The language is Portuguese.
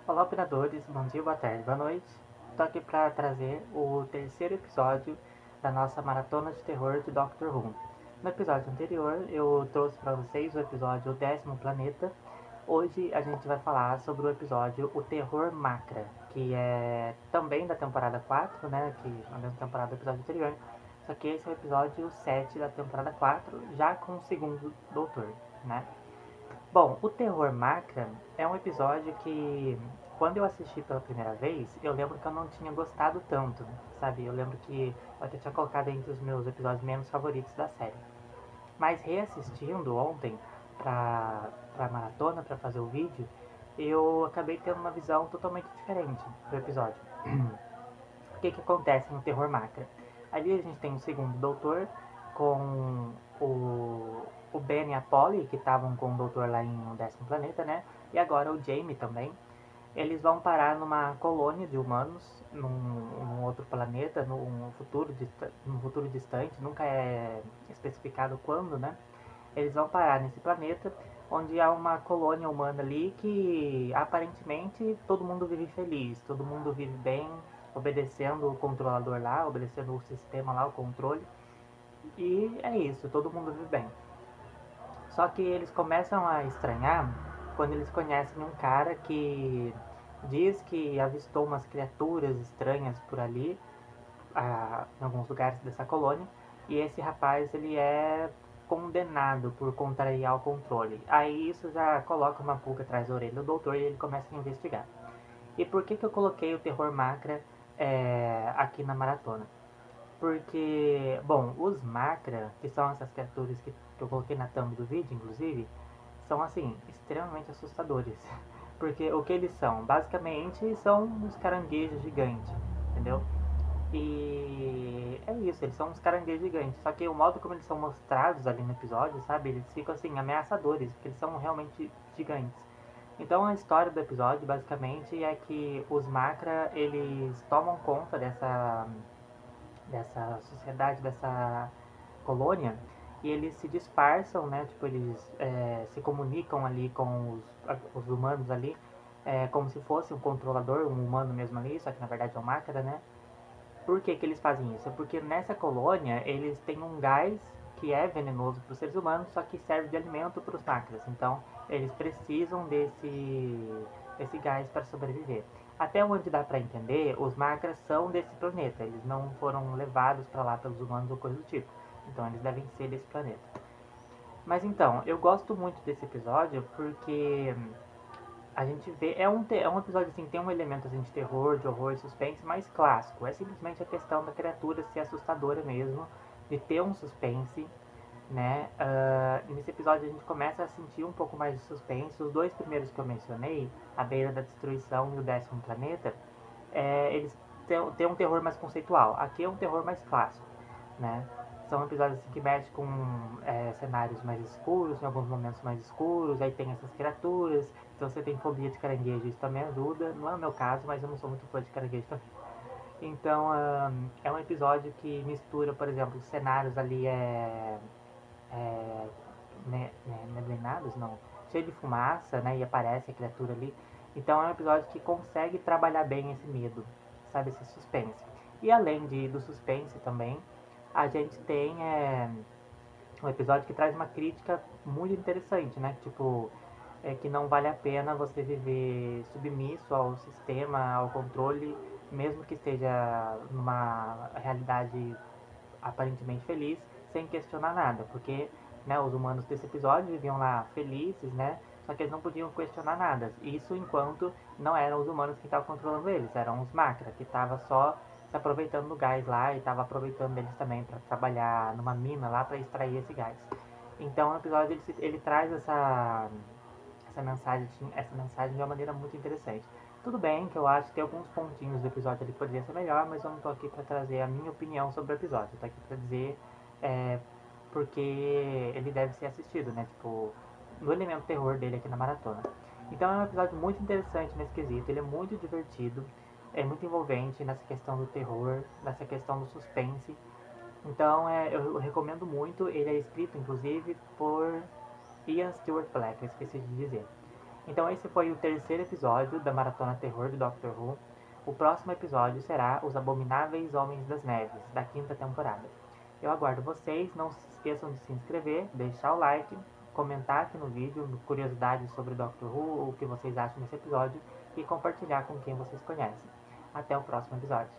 Olá, operadores, bom dia, boa tarde, boa noite. Estou aqui para trazer o terceiro episódio da nossa maratona de terror de Doctor Who. No episódio anterior, eu trouxe para vocês o episódio O Décimo Planeta. Hoje a gente vai falar sobre o episódio O Terror Macra, que é também da temporada 4, né? Que é a mesma temporada do episódio anterior. Só que esse é o episódio 7 da temporada 4, já com o segundo doutor, né? Bom, o Terror Macra é um episódio que, quando eu assisti pela primeira vez, eu lembro que eu não tinha gostado tanto, sabe? Eu lembro que eu até tinha colocado entre os meus episódios menos favoritos da série. Mas reassistindo ontem pra maratona, pra fazer o vídeo, eu acabei tendo uma visão totalmente diferente do episódio. O que acontece no Terror Macra? Ali a gente tem o segundo doutor com o Ben e a Polly, que estavam com o doutor lá em O Décimo Planeta, né? E agora o Jamie também. Eles vão parar numa colônia de humanos, num outro planeta, num futuro distante, nunca é especificado quando, né? Eles vão parar nesse planeta, onde há uma colônia humana ali que aparentemente todo mundo vive feliz, todo mundo vive bem, obedecendo o controlador lá, obedecendo o sistema lá, o controle. E é isso, todo mundo vive bem. Só que eles começam a estranhar quando eles conhecem um cara que diz que avistou umas criaturas estranhas por ali, em alguns lugares dessa colônia, e esse rapaz ele é condenado por contrariar o controle. Aí isso já coloca uma pulga atrás da orelha do doutor e ele começa a investigar. E por que eu coloquei o terror macra aqui na maratona? Porque, bom, os macra, que são essas criaturas que eu coloquei na thumb do vídeo, inclusive, são, assim, extremamente assustadores. Porque o que eles são? Basicamente, são uns caranguejos gigantes, entendeu? E é isso, eles são uns caranguejos gigantes. Só que o modo como eles são mostrados ali no episódio, sabe? Eles ficam, assim, ameaçadores, porque eles são realmente gigantes. Então a história do episódio, basicamente, é que os macra, eles tomam conta dessa sociedade, dessa colônia, e eles se disfarçam, né? Tipo, eles se comunicam ali com os humanos ali, como se fosse um controlador, um humano mesmo ali, só que na verdade é um máquina, né? Por que que eles fazem isso? É porque nessa colônia eles têm um gás que é venenoso para os seres humanos, só que serve de alimento para os máquinas. Então eles precisam desse gás para sobreviver. Até onde dá para entender, os macras são desse planeta. Eles não foram levados para lá pelos humanos ou coisa do tipo. Então eles devem ser desse planeta. Mas então, eu gosto muito desse episódio porque a gente vê. É um episódio assim, tem um elemento assim, de terror, de horror e suspense mais clássico. É simplesmente a questão da criatura ser assustadora mesmo, de ter um suspense, né? Nesse episódio a gente começa a sentir um pouco mais de suspense. Os dois primeiros que eu mencionei, A Beira da Destruição e O Décimo Planeta, eles têm um terror mais conceitual. Aqui é um terror mais clássico, né? São episódios assim, que mexem com cenários mais escuros, em alguns momentos mais escuros, aí tem essas criaturas. Então você tem fobia de caranguejo, isso também ajuda. Não é o meu caso, mas eu não sou muito fã de caranguejo também. Então é um episódio que mistura, por exemplo, cenários ali neblinados, não, cheio de fumaça, né? E aparece a criatura ali. Então é um episódio que consegue trabalhar bem esse medo, sabe, esse suspense. E além do suspense também, a gente tem um episódio que traz uma crítica muito interessante, né? Tipo, que não vale a pena você viver submisso ao sistema, ao controle, mesmo que esteja numa realidade aparentemente feliz, sem questionar nada, porque né, os humanos desse episódio viviam lá felizes, né? Só que eles não podiam questionar nada. Isso enquanto não eram os humanos que estavam controlando eles, eram os macra, que estavam só se aproveitando do gás lá e estavam aproveitando deles também para trabalhar numa mina lá para extrair esse gás. Então o episódio ele traz essa mensagem de uma maneira muito interessante. Tudo bem que eu acho que tem alguns pontinhos do episódio que poderia ser melhor, mas eu não tô aqui para trazer a minha opinião sobre o episódio. Eu tô aqui para dizer é, porque ele deve ser assistido, né? Tipo, no elemento terror dele aqui na maratona. Então é um episódio muito interessante nesse quesito, ele é muito divertido, é muito envolvente nessa questão do terror, nessa questão do suspense. Então eu recomendo muito, ele é escrito inclusive por Ian Stewart Black, eu esqueci de dizer. Então esse foi o terceiro episódio da Maratona Terror de Doctor Who. O próximo episódio será Os Abomináveis Homens das Neves, da quinta temporada. Eu aguardo vocês, não se esqueçam de se inscrever, deixar o like, comentar aqui no vídeo curiosidades sobre Doctor Who, o que vocês acham desse episódio e compartilhar com quem vocês conhecem. Até o próximo episódio.